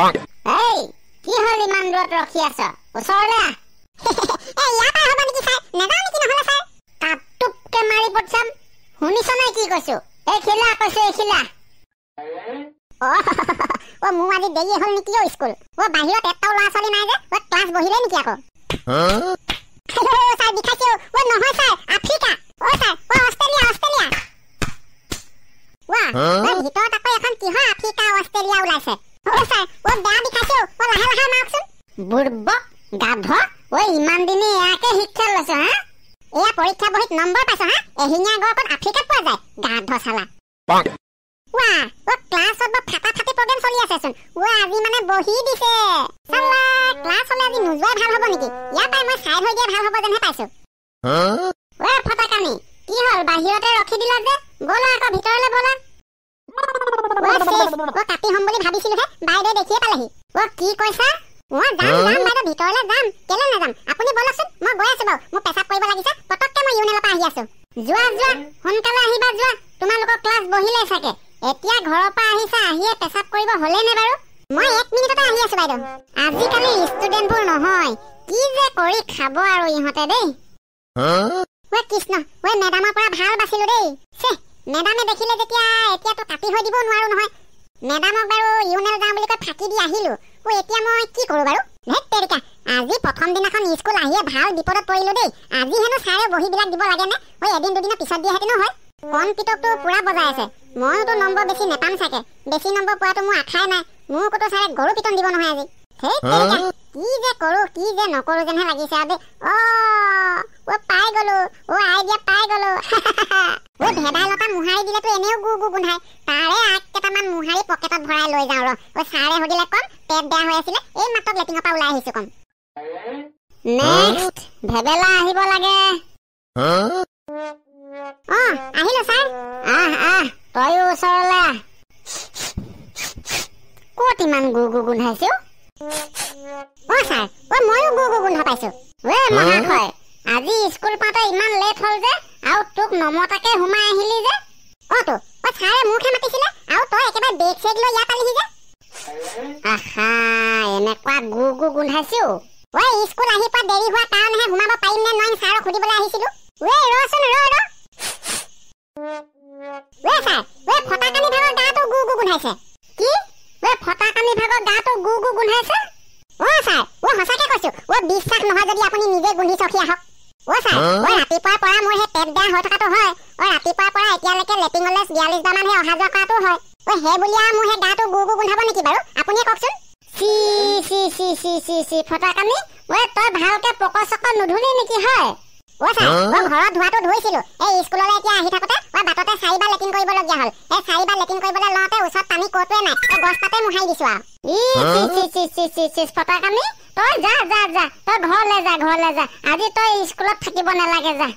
এই কি হল ইমান দূৰত ৰখি আছ ওচৰলে এই ইয়াৰ পৰা হ'ব নেকি ছাৰ নেযাওঁ নেকি নহ'লে ছাৰ কাটুপকে মাৰি পঠাম শুনিছ নাই কি কৈছো এই খিলা কৈছো এই খিলা ও মোৰ আজি দেৰি হ'ল নেকি অ স্কুল ও বাহিৰত এটাও ল'ৰা ছোৱালী নাই যে ও ক্লাছ বহিলে নেকি আকৌ ছাৰ দেখাইছো ও নহয় ছাৰ আফ্ৰিকা ও ছাৰ ও অষ্ট্ৰেলিয়া ৱা ভিতৰত আকৌ এখন কিহৰ আফ্ৰিকা অষ্ট্ৰেলিয়া ওলাইছে ও ছাৰ ও বেয়া দেখাইছো ও লাহে লাহে মাৰকচোন বুৰ্বক গাধ ও ইমান দিনে ইয়াকে শিক্ষা লৈছো হা এয়া পৰীক্ষা বহিত নম্বৰ পাইছ হা এহিঙীয়া গড় আফ্ৰিকাত পোৱা যায় গাধ চালা ৱা ও ক্লাছত ফাটা ফাটি প্ৰগ্ৰাম চলি আছেচোন ও আজি মানে বহি দিছে চালা ক্লাছ হলে আজি নোযোৱাই ভাল হ'ব নেকি ইয়াৰ পৰাই মই চাইড হৈ দিয়া ভাল হ'ব যেনহে পাইছো ও ফটাকানি কি হ'ল বাহিৰতে ৰখি দিলা যে বলা আকৌ ভিতৰলৈ বলা ও কাটি হ'ম বুলি ভাবিছিলোহে বাইদেউ দেখিয়ে পালেহি ও কি কৈছা ও যাম বাইদেউ ভিতৰলৈ যাম কেলে নাযাম আপুনি বলকচোন মই গৈ আছো বাৰু মোৰ পেচাব কৰিব লাগিছে পটককে মই ইউনিয়নৰ পৰা আহি আছো যোৱা সোনকালে আহিবা যোৱা তোমালোকৰ ক্লাছ বহিলে চাগে এতিয়া ঘৰৰ পৰা আহিছা আহিয়ে পেচাব কৰিব হলে নে বাৰু মই 1 মিনিটতে আহি আছো বাইদেউ আজিকালি ষ্টুডেণ্টবোৰ নহয় কি যে কৰি খাব আৰু ইহঁতে দেই ও কৃষ্ণ ও মেডামৰ পৰা ভাল বাছিলো দেই মেডামে দেখিলে যেতিয়া এতিয়াতো কাটি হৈ দিব নোৱাৰো নহয় মেডামক বাৰু ইউনিয়ন যাওঁ বুলি কৈ ফাঁকি দি আহিলো ও এতিয়া মই কি কৰো বাৰু ধেত তেৰিকা আজি প্ৰথম দিনাখন স্কুল আহিয়ে ভাল বিপদত পৰিলো দেই আজি হেনো ছাৰে বহিবিলাক দিব লাগে নে ও এদিন দুদিনৰ পিছত দিয়ে হেতেনো হয় কম্পিউটাৰটো পুৰা বজাই আছে মইতো নম্বৰ বেছি নেপাম চাগে বেছি নম্বৰ পোৱাটো মোৰ আশাই নাই মোকতো ছাৰে গৰু পিটন দিব নহয় আজি কি যে কৰো কি যে নকৰো যেনহে লাগিছে আৰু ও পাই গলো ও আইডিয়া পাই গলো ও ভেদাইলতা মুহাৰি দিলেতো এনেও গু গোন্ধাই তাৰে আগ কেইটামান মুহাৰি পকেটত ভৰাই লৈ যাওঁ ৰ ও ছাৰে সুধিলে কম পেট বেয়া হৈ আছিলে এই মাত্ৰ লেটিঙৰ পৰা ওলাই আহিছো কম নেক্সট ভেবেলা আহিব লাগে আহিলো ছাৰ তয়ো ওচৰলে ক'ত ইমান গু গোন্ধাইছো ছাৰ ময়ো গু গোন্ধ পাইছো মহাশয় আজি স্কুল পাওঁতে ইমান লেট হ'ল যে আৰু তোক নমতাকে সোমাই আহিলি যে ছাৰে মোকহে মাতিছিলে আৰু তই একেবাৰে বেগ চেগ লৈ ইয়াত পালিহি যে আহা এনেকুৱা গু গোন্ধাইছো স্কুল আহি পোৱা দেৰি হোৱা কাৰণেহে সোমাব পাৰিম নে নোৱাৰিম ছাৰক সুধিবলৈ আহিছিলো ৰচোন ছাৰ ফটাকানি ভাগৰ গাটো গু গোন্ধাইছে কি ফটাকানি ভাগৰ গাটো গু গোন্ধাইছে ছাৰ সঁচাকে কৈছো বিশ্বাস নহয় যদি আপুনি নিজে গোন্ধি চখি আহক ছাৰ ৰাতিপুৱাৰ পৰা মোৰ সেই পেট বেয়া হৈ থকাটো হয় ৰাতিপুৱাৰ পৰা এতিয়ালৈকে লেটিঙলৈ 42 বাৰ মান অহা যোৱা কৰাটো হয় সেই বুলি আৰু মোৰ সেই গাটো গু গোন্ধাব নেকি বাৰু আপুনিয়ে কওকচোন চি ফটাকানি তই ভালকে পকচক নুধুলি নেকি হয় ছাৰ ঘৰত ধোৱাটো ধুইছিলো এই স্কুললৈ এতিয়া আহি থাকোতে বাটতে 4 বাৰ লেটিং কৰিবলগীয়া হ'ল এই 4 বাৰ লেটিং কৰিবলৈ লওঁতে ওচৰত পানী ক'তোৱে নাই গছ পাতে মুহাৰি দিছো আৰু ফটাকানি তই যা তই ঘৰলৈ যা আজি তই স্কুলত থাকিব নালাগে যা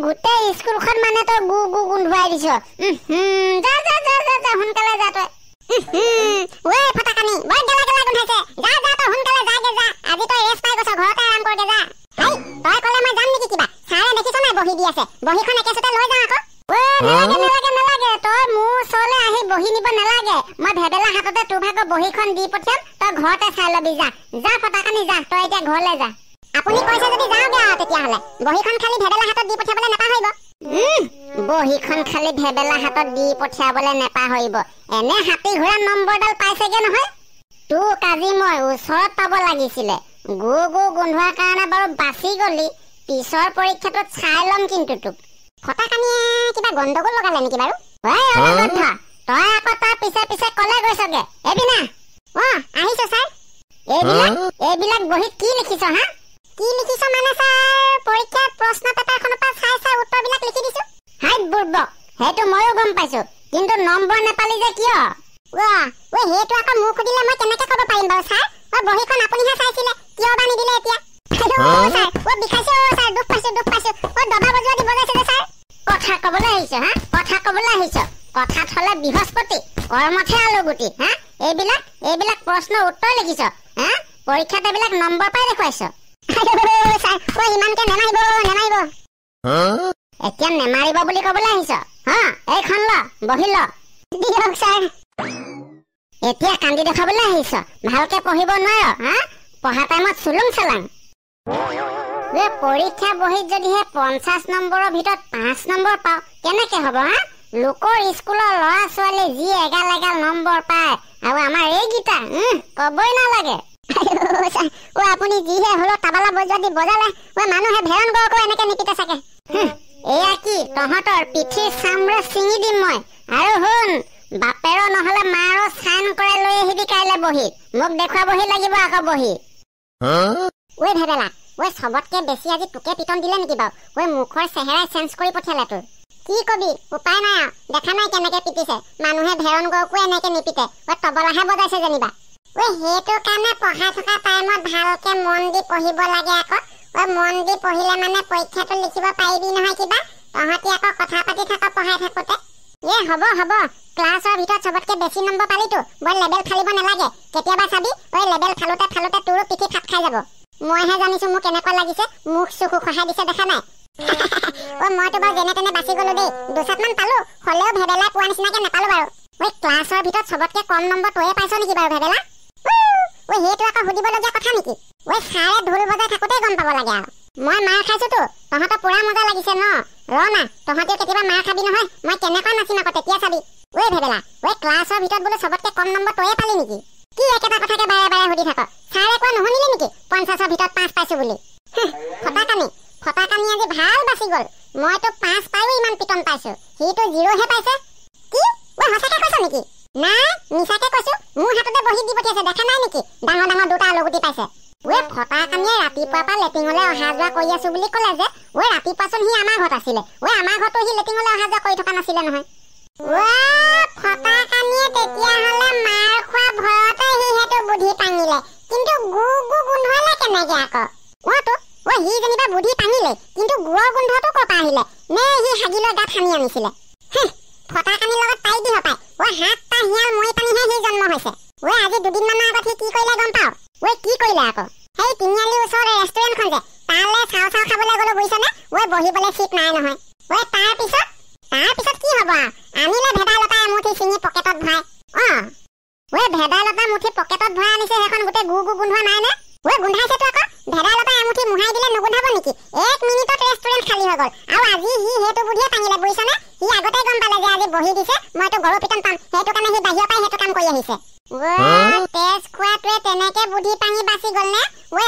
গোটেই স্কুলখন মানে তই গু গোন্ধুৱাই দিছ যা সোনকালে যা তই ফটাকানি বৰ গেলা গোন্ধাইছে যা তই সোনকালে যাগে যা আজি তই ৰেষ্ট পাই গৈছ ঘৰতে আৰাম কৰগে যা তই ক'লে মই যাম নেকি কিবা ছাৰে দেখিছ নাই বহি দি আছে বহিখন একেচতে লৈ যাওঁ আকৌ নালাগে তই মোৰ ওচৰলৈ আহি বহি নিব নালাগে মই ভেবেলা হাততে তোৰ ভাগৰ বহিখন দি পঠিয়াম তই ঘৰতে চাই ল'বি যা ফটাকানি যা তই এতিয়া ঘৰলৈ যা আপুনি কৈছে যদি যাওঁগে আৰু তেতিয়াহ'লে বহিখন খালি ভেবেলা হাতত দি পঠিয়াবলৈ নেপাহৰিব বহিখন খালি ভেবেলা হাতত দি পঠিয়াবলৈ নেপাহৰিব এনে হাতী ঘোঁৰা নম্বৰডাল পাইছেগে নহয় তোক আজি মই ওচৰত পাব লাগিছিলে গু গোন্ধোৱাৰ কাৰণে বাৰু বাচি গলি পিছৰ পৰীক্ষাটোত চাই ল'ম কিন্তু তোক ফটাকানিয়ে কিবা গণ্ডগোল লগালে নেকি বাৰু তই আকৌ তাৰ পিছে কলে গৈছগে এবিনা আহিছ ছাৰ এইবিলাক বহীত কি লিখিছ হা কি লিখিছ মানে ছাৰ পৰীক্ষাত প্ৰশ্ন পেপাৰখনৰ পৰা চাই উত্তৰবিলাক লিখি দিছো হাই বুৰ্বক সেইটো ময়ো গম পাইছো কিন্তু নম্বৰ নেপালি যে কিয় সেইটো আকৌ মোক সুধিলে মই কেনেকে ক'ব পাৰিম বাৰু ছাৰ বহীখন আপুনিহে চাইছিলে কিয় বা নিদিলে এতিয়া বিষাইছে ছাৰ দুখ পাইছো দবা বজোৱা দিব গৈছে যে ছাৰ কথা ক'বলৈ আহিছ কথাত হলে বৃহস্পতি কৰ্মতহে আলুগুটি এইবিলাক প্ৰশ্ন উত্তৰ লিখিছ পৰীক্ষাত এইবিলাক নম্বৰ পাই দেখুৱাইছ ইমানকে নেমাৰিব এতিয়া নেমাৰিব বুলি ক'বলৈ আহিছ এইখন ল বহি ল দিয়ক ছাৰ এতিয়া কান্দি দেখাবলৈ আহিছ ভালকে পঢ়িব নোৱাৰ হা পঢ়া টাইমত চুলুং চালাং পৰীক্ষা বহিত যদিহে 50 নম্বৰৰ ভিতৰত 5 নম্বৰ পাও কেনেকে হ'ব হা লোকৰ স্কুলৰ ল'ৰা ছোৱালী যি এগাল এগাল নম্বৰ পায় আৰু আমাৰ এইকেইটা কবই নালাগে আপুনি যিহে হলো তাবালা বজোৱা দি বজালে মানুহে ভেৰণ গৰকৈ এনেকে নিপিতে চাগে এয়া কি তহঁতৰ পিঠিৰ চামৰা ছিঙি দিম মই আৰু শুন বাপেৰ নহলে মাৰো চাইন কৰে লৈ আহিবি কাইলে বহি মোক দেখুৱা বহি লাগিব আকৌ বহি ভেবেলা সবতকে বেছি আজি তোকে পিটন দিলে নেকি বাৰু মুখৰ চেহেৰাই চেঞ্জ কৰি পঠিয়ালে তোৰ কি কবি উপায় নাই দেখা নাই কেনেকে পিটিছে মানুহে ভেৰণ গৰকো এনেকে নিপিতে তবলাহে বজাইছে যেনিবা সেইটো কাৰণে পঢ়াই থকা টাইমত ভালকে মন দি পঢ়িব লাগে আকৌ মন দি পঢ়িলে মানে পৰীক্ষাটো লিখিব পাৰিবি নহয় কিবা তহঁতি আকৌ কথা পাতি থাক পঢ়াই থাকোতে হ'ব ক্লাছৰ ভিতৰত সবতকে বেছি নম্বৰ পালিতো বৰ লেবেল ফালিব নালাগে কেতিয়াবা চাবি লেবেল ফালোতে তোৰো পিঠি ফাট খাই যাব মইহে জানিছো মোক কেনেকুৱা লাগিছে মুখ চুখু খহাই দিছে দেখা নাই মইতো বাৰু যেনে তেনে বাচি গলো দেই 2 মান পালো হলেও ভেবেলা পোৱা নিচিনাকে নাপালো বাৰু ক্লাছৰ ভিতৰত সবতকে কম নম্বৰ তয়ে পাইছ নেকি বাৰু ভেবেলা সেইটো আকৌ সুধিবলগীয়া কথা নেকি ছাৰে ঢোল বজাই থাকোতে গম পাব লাগে আৰু মই মাৰ খাইছোতো তহঁতৰ পুৰা মজা লাগিছে ন না তহঁতিও কেতিয়াবা মাৰ খাবি নহয় মই কেনেকুৱা নাচিম আকৌ তেতিয়া চাবি ভেবেলা ক্লাছৰ ভিতৰত বোলো সবতকে কম নম্বৰ তয়ে পালি নেকি কি একেটা কথাকে বাৰে বাৰে সুধি থাক ছাৰে কোৱা নুশুনিলে নেকি 50ৰ ভিতৰত 5 পাইছো বুলি ফটাকানি আজি ভাল বাচি গল মইতো 5 পাইও ইমান পিটন পাইছো সিটো 0 হে পাইছে কি সঁচাকে কৈছ নেকি নাই মিছাকে কৈছো মোৰ হাততে বহি দি পঠিয়াছে দেখা নাই নেকি ডাঙৰ ডাঙৰ দুটা আলুগুটি পাইছে ফটাকানিয়ে ৰাতিপুৱাৰ পৰা লেটিঙলৈ অহা যোৱা কৰি আছো বুলি ক'লে যে ৰাতিপুৱাচোন সি আমাৰ ঘৰত আছিলে আমাৰ ঘৰতো সি লেটিঙলৈ অহা যোৱা কৰি থকা নাছিলে নহয় ফটাকানিয়ে তেতিয়াহ'লে মাৰ খোৱা ভয়তে সি সেইটো বুদ্ধি পাঙিলে কিন্তু গু গোন্ধলে কেনেকে আকৌ সি যেনিবা বুদ্ধি পাঙিলে কিন্তু গুৰ গোন্ধটো ক'ৰ পৰা আহিলে নে সি হাগিলৈ গাত সানি আনিছিলে ফটাকানিৰ লগত তাই দি হপায় হাতটা হিয়াল মই পানীহে সি জন্ম হৈছে আজি 2 দিনমানৰ আগত সি কি কৰিলে গম পাও কি কৰিলে আকৌ সেই তিনিআলিৰ ওচৰৰ ৰেষ্টুৰেণ্টখন যে তালে চাও খাবলৈ গলো বুজিছনে বহিবলৈ চিট নাই নহয় তাৰপিছত কি হ'ব আনিলে ভেদাইলতা এমুঠি চিঙি পকেটত ভৰাই ভেদাইলতা মুঠি পকেটত ভৰাই আনিছে সেইখন গোটেই গু গোন্ধোৱা নাই নে গোন্ধাইছেতো আকৌ ভেদাইলতা এমুঠি মুহাই দিলে নুগোন্ধাব নেকি 1 মিনিটত ৰেষ্টুৰেণ্ট খালী হৈ গ'ল আৰু আজি সি সেইটো বুদ্ধিয়ে পাঙিলে বুজিছনে সি আগতে গম পালে যে আজি বহি দিছে মইতো গৰু পিটন পাম সেইটো কাৰণে সি বাহিৰৰ পৰাই সেইটো কাম কৰি আহিছে তেজ খোৱাটোৱে তেনেকে বুদ্ধি পাঙি বাচি গ'ল নে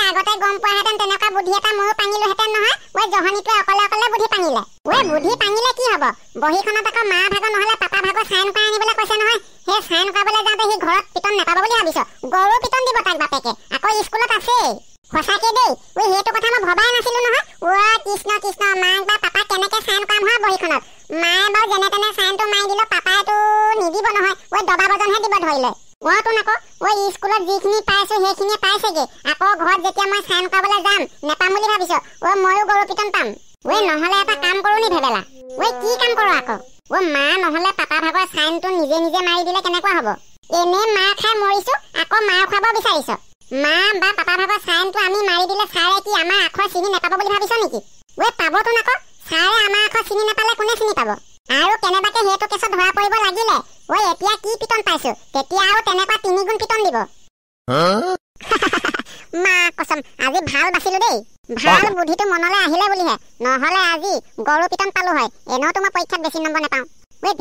আগতে গম পোৱাহেঁতেন তেনেকুৱা বুদ্ধি এটা ময়ো পাঙিলোহেঁতেন নহয় জহনীটোৱে অকলে বুদ্ধি পাঙিলে বুদ্ধি পাঙিলে কি হ'ব বহীখনত আকৌ মা ভাগৰ নহ'লে পাপা ভাগৰ চাইন কৰা আনিবলৈ কৈছে নহয় সেই চাইন কৰাবলৈ যাওঁতে সি ঘৰত পিটন নাপাব বুলি ভাবিছ গৰু পিটন দিব তাক বাপেকে আকৌ স্কুলত আছেই সঁচাকে দেই সেইটো কথা মই ভবাই নাছিলো নহয় কৃষ্ণ মাক বা পাপাক কেনেকে চাইন কৰাম হয় বহীখনত মায়ে বাৰু যেনে তেনে চাইনটো মাৰি দিলে পাপাইতো নিদিব নহয় দবা বজনহে দিব ধৰিলে আকৌ স্কুলত যিখিনি পাইছো সেইখিনিয়ে পাইছেগে আকৌ ঘৰত যেতিয়া মই চাইন কৰাবলৈ যাম নেপাম বুলি ভাবিছ ময়ো গৰু পিটন পাম নহ'লে এটা কাম কৰো নি ভেবেলা কি কাম কৰো আকৌ মা নহ'লে পাপা ভাগৰ চাইনটো নিজে মাৰি দিলে কেনেকুৱা হ'ব এনে মাৰ খাই মৰিছো আকৌ মাৰ খুৱাব বিচাৰিছ মা বা পাপা ভাগৰ চাইনটো আমি মাৰি দিলে ছাৰে কি আমাৰ আখৰ চিনি নাপাব বুলি ভাবিছ নেকি পাবতো আকৌ ছাৰে আমাৰ আখৰ চিনি নাপালে কোনে চিনি পাব আৰু কেনেবাকে সেইটো কেছত ধৰা পৰিব লাগিলে এতিয়া কি পিটন পাইছো তেতিয়া আৰু তেনেকুৱা 3 গুণ পিটন দিব মা কসম আজি ভাল বাছিলো দেই ভাল বুদ্ধিটো মনলৈ আহিলে বুলিহে নহ'লে আজি গৰু পিটন পালো হয় এনেওতো মই পৰীক্ষাত বেছি নম্বৰ নাপাওঁ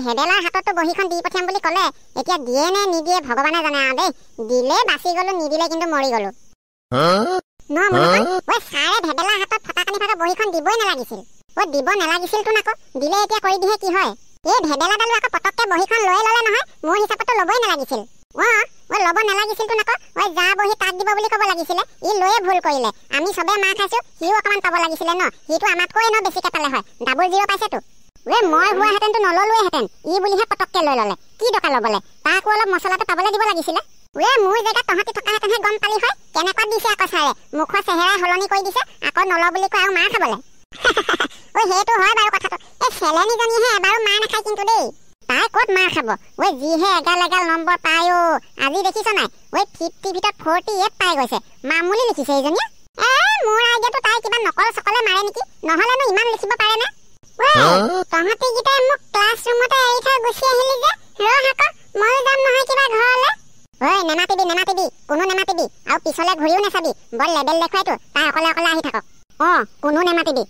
ভেবেলাৰ হাততো বহীখন দি পঠিয়াম বুলি ক'লে এতিয়া দিয়ে নে নিদিয়ে ভগৱানে জানে আৰু দেই দিলে বাচি গলো নিদিলে কিন্তু মৰি গলো ছাৰে ভেবেলাৰ হাতত ফটাকানি ভাগৰ বহীখন দিবই নালাগিছিল দিব নালাগিছিলতো আকৌ দিলে এতিয়া কৰি দিহে কি হয় ভেবেলাডালো আকৌ পটককে বহীখন লৈ ল'লে নহয় মোৰ হিচাপতো ল'বই নালাগিছিল ল'ব নালাগিছিলতো আকৌ যা বহি তাক দিব বুলি ক'ব লাগিছিলে ই লৈয়ে ভুল কৰিলে আমি চবে মাৰ খাইছো সিও অকণমান পাব লাগিছিলে ন সিটো আমাতকৈ বেছিকে পালে হয় ডাবল 0 পাইছেতো মই হোৱাহেঁতেনতো নললোৱেহেঁতেন ই বুলিহে পটককে লৈ ল'লে কি দৰকাৰ ল'বলে তাকো অলপ মছলাটো পাবলৈ দিব লাগিছিলে মোৰ জেগাত তহঁতি থকাহেঁতেনহে গম পালি হয় কেনেকুৱা দিছে আকৌ ছাৰে মুখৰ চেহেৰা সলনি কৰি দিছে আকৌ নলওঁ বুলি কয় আৰু মাৰ খাবলৈ সেইটো হয় বাৰু কথাটো চেলেনীজনীহে এবাৰো মাৰ নাখায় কিন্তু দেই তাই ক'ত মাৰ খাব যিহে এগাল নম্বৰ পায় আজি দেখিছ নাই 50 ভিতৰত 48 পাই গৈছে মামুলি লিখিছে এইজনীয়ে মোৰ আইডিয়াটো তাই কিবা নকল চকলে মাৰে নেকি নহ'লেনো ইমান লিখিব পাৰে নে তহঁতি গিটাই মোক ক্লাছৰুমতে এৰি থৈ গুচি আহিলি যে ৰ হাক ময়ো যাম নহয় কিবা ঘৰলৈ ঐ নেমাতিবি কোনো নেমাতিবি আৰু পিছলে ঘূৰিও নাচাবি বল লেবেল দেখুৱাইতো তাই অকলে আহি থাকক কোনো নেমাতিবি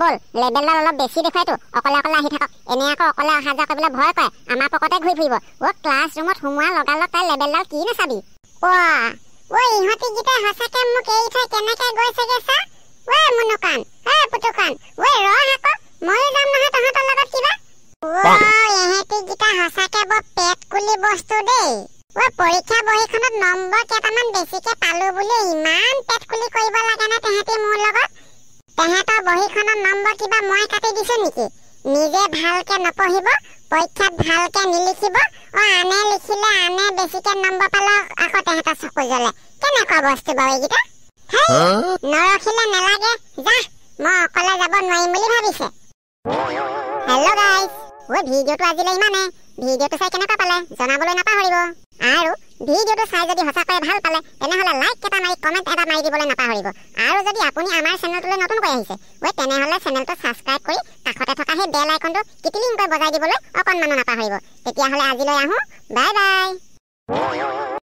বল লেবেলডাল অলপ বেছি দেখুৱাইতো অকলে আহি থাকক এনে আকৌ অকলে অহা যোৱা কৰিবলৈ ভয় কৰে আমাৰ পকতে ঘূৰি ফুৰিব ক্লাছ ৰুমত সোমোৱা লগালগ তাই লেবেলডাল কি নাচাবি ইহঁতি গীতা সঁচাকে মোক এৰি থৈ কেনেকে গৈছেগে চা মুনুকান পুতুকান ৰ আকৌ ময়ো যাম নহয় তহঁতৰ লগত কিবা এহেঁতি গীতা সঁচাকে বৰ পেট কুলি বস্তু দেই পৰীক্ষা বহীখনত নম্বৰ কেইটামান বেছিকে পালো বুলি ইমান পেট কুলি কৰিব লাগে নে তেহেঁতি মোৰ লগত তেহেঁতৰ বহীখনত নম্বৰ কিবা মই কাটি দিছো নেকি নিজে ভালকে নপঢ়িব পৰীক্ষাত ভালকে নিলিখিব আনে লিখিলে আনে বেছিকে নম্বৰ পালে আকৌ তেহেঁতৰ চকু জ্বলে কেনেকুৱা বস্তু বাৰু এইকেইটা নৰখিলে নেলাগে যা মই অকলে যাব নোৱাৰিম বুলি ভাবিছে হেল্ল' গাইজ ভিডিঅ'টো আজিলৈ ইমানে ভিডিঅ'টো চাই কেনেকুৱা পালে জনাবলৈ নাপাহৰিব আৰু ভিডিঅ'টো চাই যদি সঁচাকৈ ভাল পালে তেনেহ'লে লাইক এটা মাৰি কমেণ্ট এটা মাৰি দিবলৈ নাপাহৰিব আৰু যদি আপুনি আমাৰ চেনেলটোলৈ নতুনকৈ আহিছে তেনেহ'লে চেনেলটো ছাবস্ক্ৰাইব কৰি কাষতে থকা সেই বেল আইকনটো কিটিলিংকৈ বজাই দিবলৈ অকণমানো নাপাহৰিব তেতিয়াহ'লে আজিলৈ আহোঁ বাই বাই